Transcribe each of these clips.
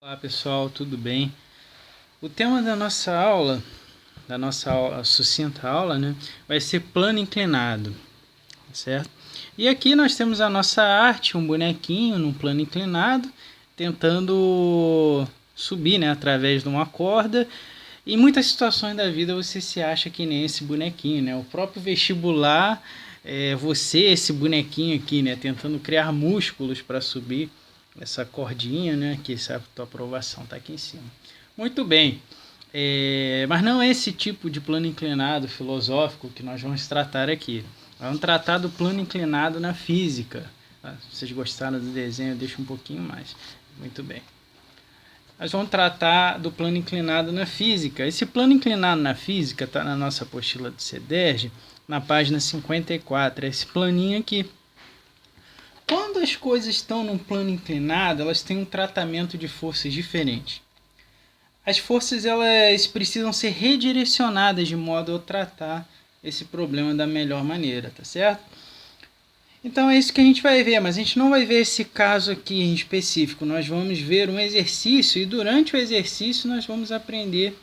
Olá pessoal, tudo bem? O tema da nossa aula, sucinta aula, né, vai ser plano inclinado, certo? E aqui nós temos a nossa arte, um bonequinho num plano inclinado, tentando subir, né, através de uma corda. Em muitas situações da vida você se acha que nem esse bonequinho, né? O próprio vestibular você, esse bonequinho aqui, né, tentando criar músculos para subir essa cordinha, né, que essa tua aprovação está aqui em cima. Muito bem, mas não é esse tipo de plano inclinado filosófico que nós vamos tratar aqui. Vamos tratar do plano inclinado na física. Tá? Se vocês gostaram do desenho, deixa um pouquinho mais. Muito bem. Nós vamos tratar do plano inclinado na física. Esse plano inclinado na física está na nossa apostila do CEDERJ, na página 54. É esse planinho aqui. Quando as coisas estão num plano inclinado, elas têm um tratamento de forças diferente. As forças elas precisam ser redirecionadas de modo a tratar esse problema da melhor maneira, tá certo? Então é isso que a gente vai ver, mas a gente não vai ver esse caso aqui em específico. Nós vamos ver um exercício e durante o exercício nós vamos aprender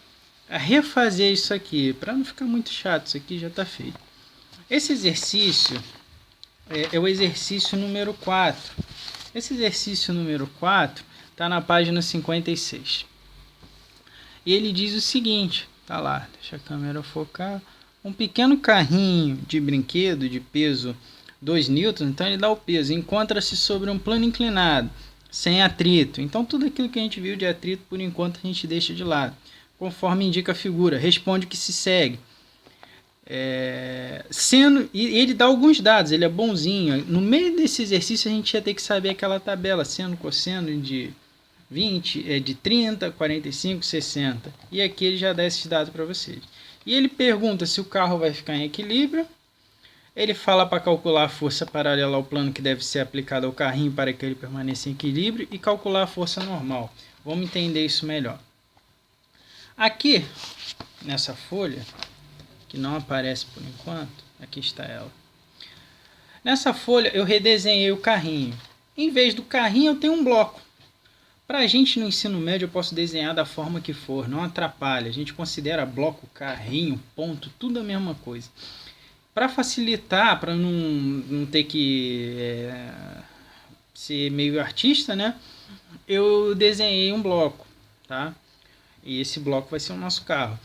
a refazer isso aqui, para não ficar muito chato, isso aqui já está feito. Esse exercício é o exercício número 4. Esse exercício número 4 está na página 56. E ele diz o seguinte, tá lá, deixa a câmera focar. Um pequeno carrinho de brinquedo de peso 2 newtons, então ele dá o peso, encontra-se sobre um plano inclinado, sem atrito. Então tudo aquilo que a gente viu de atrito, por enquanto a gente deixa de lado. Conforme indica a figura, responde o que se segue. E ele dá alguns dados, ele é bonzinho. No meio desse exercício a gente ia ter que saber aquela tabela, seno, cosseno de 20, de 30, 45, 60. E aqui ele já dá esses dados para vocês. E ele pergunta se o carro vai ficar em equilíbrio. Ele fala para calcular a força paralela ao plano que deve ser aplicada ao carrinho para que ele permaneça em equilíbrio e calcular a força normal. Vamos entender isso melhor. Aqui, nessa folha, que não aparece por enquanto, aqui está ela. Nessa folha eu redesenhei o carrinho. Em vez do carrinho eu tenho um bloco. Para a gente no ensino médio eu posso desenhar da forma que for, não atrapalha. A gente considera bloco, carrinho, ponto, tudo a mesma coisa. Para facilitar, para não ter que ser meio artista, né? Eu desenhei um bloco, tá? E esse bloco vai ser o nosso carro.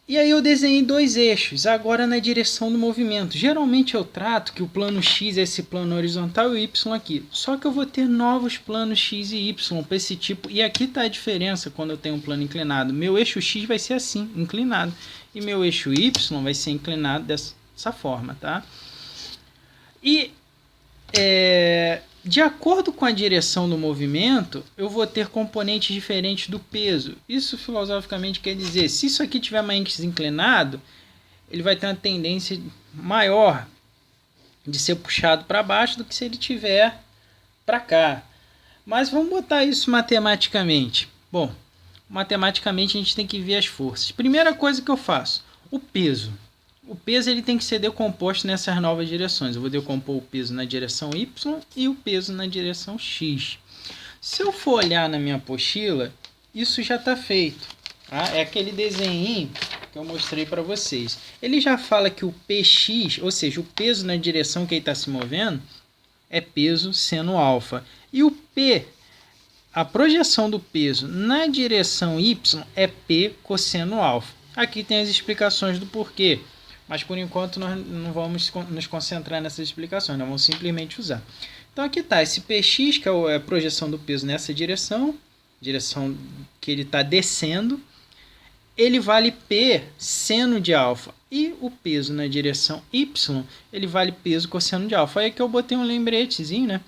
E aí eu desenhei 2 eixos, agora na direção do movimento. Geralmente eu trato que o plano X é esse plano horizontal e o Y aqui. Só que eu vou ter novos planos X e Y para esse tipo. E aqui está a diferença quando eu tenho um plano inclinado. Meu eixo X vai ser assim, inclinado. E meu eixo Y vai ser inclinado dessa forma, tá? E de acordo com a direção do movimento, eu vou ter componentes diferentes do peso. Isso filosoficamente quer dizer, se isso aqui tiver mais inclinado, ele vai ter uma tendência maior de ser puxado para baixo do que se ele tiver para cá. Mas vamos botar isso matematicamente. Bom, matematicamente a gente tem que ver as forças. Primeira coisa que eu faço, o peso. O peso ele tem que ser decomposto nessas novas direções. Eu vou decompor o peso na direção Y e o peso na direção X. Se eu for olhar na minha apostila, isso já está feito. Tá? É aquele desenho que eu mostrei para vocês. Ele já fala que o PX, ou seja, o peso na direção que ele está se movendo, é peso seno alfa. E o P, a projeção do peso na direção Y, é P cosseno alfa. Aqui tem as explicações do porquê. Mas por enquanto nós não vamos nos concentrar nessas explicações, nós vamos simplesmente usar. Então aqui está esse Px, que é a projeção do peso nessa direção que ele está descendo, ele vale P seno de alfa. E o peso na direção Y, ele vale peso cosseno de alfa. Aí que eu botei um lembretezinho, né?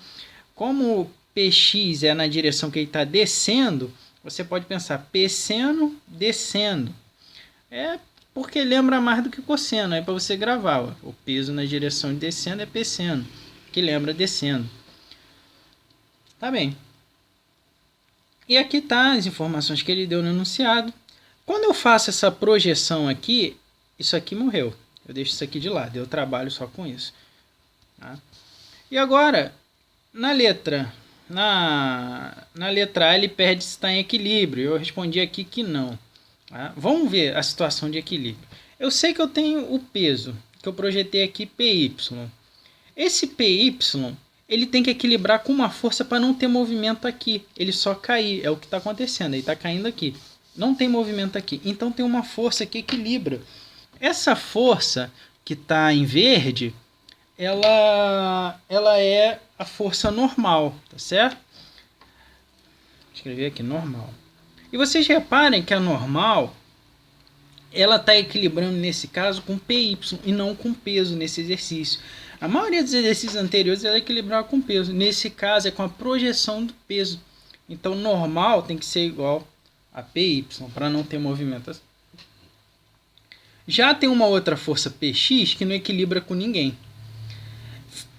Como o Px é na direção que ele está descendo, você pode pensar P seno descendo. Porque lembra mais do que cosseno, aí para você gravar, ó. O peso na direção de descendo é P seno, que lembra descendo. Tá bem. E aqui tá as informações que ele deu no enunciado. Quando eu faço essa projeção aqui, isso aqui morreu. Eu deixo isso aqui de lado, eu trabalho só com isso. Tá? E agora, na letra na letra A ele pede se está em equilíbrio. Eu respondi aqui que não. Tá? Vamos ver a situação de equilíbrio. Eu sei que eu tenho o peso, que eu projetei aqui PY. Esse PY, ele tem que equilibrar com uma força para não ter movimento aqui. Ele só cair, é o que está acontecendo, ele está caindo aqui. Não tem movimento aqui, então tem uma força que equilibra. Essa força que está em verde, ela é a força normal, tá certo? Vou escrever aqui, normal. E vocês reparem que a normal, ela está equilibrando nesse caso com PY e não com peso nesse exercício. A maioria dos exercícios anteriores ela equilibrava com peso. Nesse caso é com a projeção do peso. Então normal tem que ser igual a PY para não ter movimentação. Já tem uma outra força PX que não equilibra com ninguém.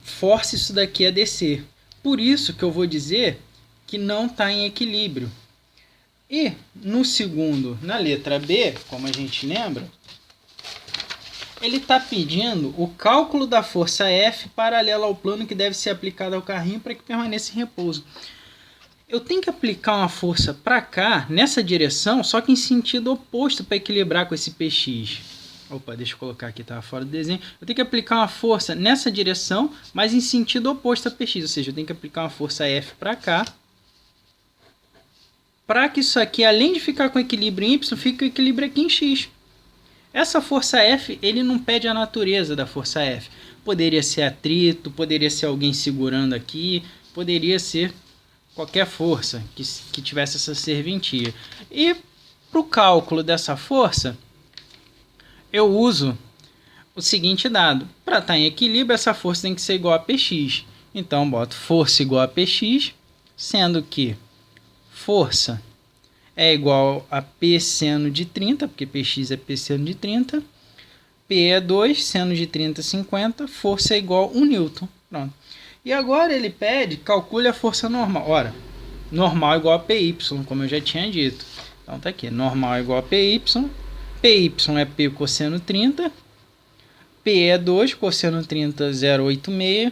Força isso daqui a descer. Por isso que eu vou dizer que não está em equilíbrio. E no segundo, na letra B, como a gente lembra, ele está pedindo o cálculo da força F paralela ao plano que deve ser aplicado ao carrinho para que permaneça em repouso. Eu tenho que aplicar uma força para cá, nessa direção, só que em sentido oposto para equilibrar com esse PX. Opa, deixa eu colocar aqui, estava fora do desenho. Eu tenho que aplicar uma força nessa direção, mas em sentido oposto a PX. Ou seja, eu tenho que aplicar uma força F para cá, para que isso aqui, além de ficar com equilíbrio em Y, fique com equilíbrio aqui em X. Essa força F, ele não pede a natureza da força F. Poderia ser atrito, poderia ser alguém segurando aqui, poderia ser qualquer força que tivesse essa serventia. E para o cálculo dessa força, eu uso o seguinte dado. Para estar em equilíbrio, essa força tem que ser igual a Px. Então, boto força igual a Px, sendo que força é igual a P seno de 30, porque Px é P seno de 30. P é 2, seno de 30 é 50, força é igual a 1 newton. Pronto. E agora ele pede, calcule a força normal. Ora, normal é igual a Py, como eu já tinha dito. Então tá aqui, normal é igual a Py. Py é P cosseno 30. P é 2, cosseno 30, 0,86.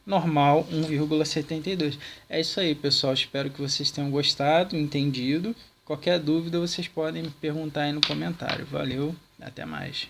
Normal 1,72. É isso aí, pessoal. Espero que vocês tenham gostado, entendido. Qualquer dúvida vocês podem me perguntar aí no comentário. Valeu, até mais.